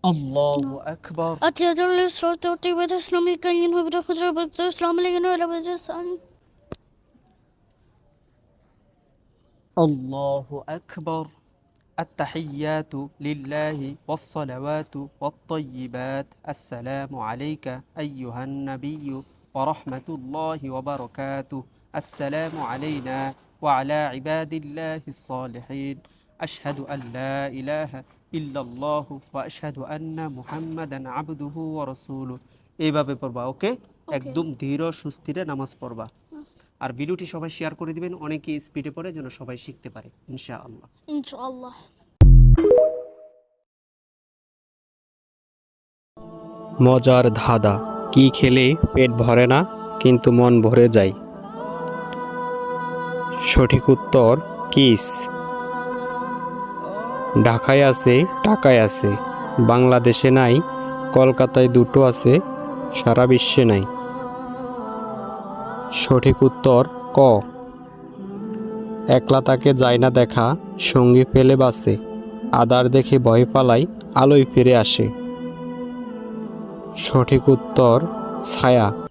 আল্লাহু আকবার। أتيت للصوت وطيبة إسلام الكين وبرخص إسلام الكين ولبجسان الله أكبر. التحيات لله والصلوات والطيبات. السلام عليك أيها النبي ورحمة الله وبركاته. السلام علينا وعلى عباد الله الصالحين. أشهد أن لا إله إلا الله وأشهد أن محمدا عبده ورسوله. এইভাবে পড়বা, ওকে? একদম ধীর সুস্থিরে নামাজ পড়বা। আর ভিডিওটি সবাই শেয়ার করে দিবেন, অনেকে স্পিডে পড়ে যেন সবাই শিখতে পারে ইনশাআল্লাহ। ইনশাআল্লাহ। মজার ধাঁধা। কি খেলে পেট ভরে না কিন্তু মন ভরে যায়? সঠিক উত্তর কিস। ঢাকায় আছে, টাকায় আছে, বাংলাদেশে নাই, কলকাতায় দুটো আছে, সারা বিশ্বে নাই। সঠিক উত্তর ক। একলা তাকে যায় না দেখা, সঙ্গী পেলে বাসে, আদার দেখে ভয় পালায়, আলোয় ফিরে আসে। সঠিক উত্তর ছায়া।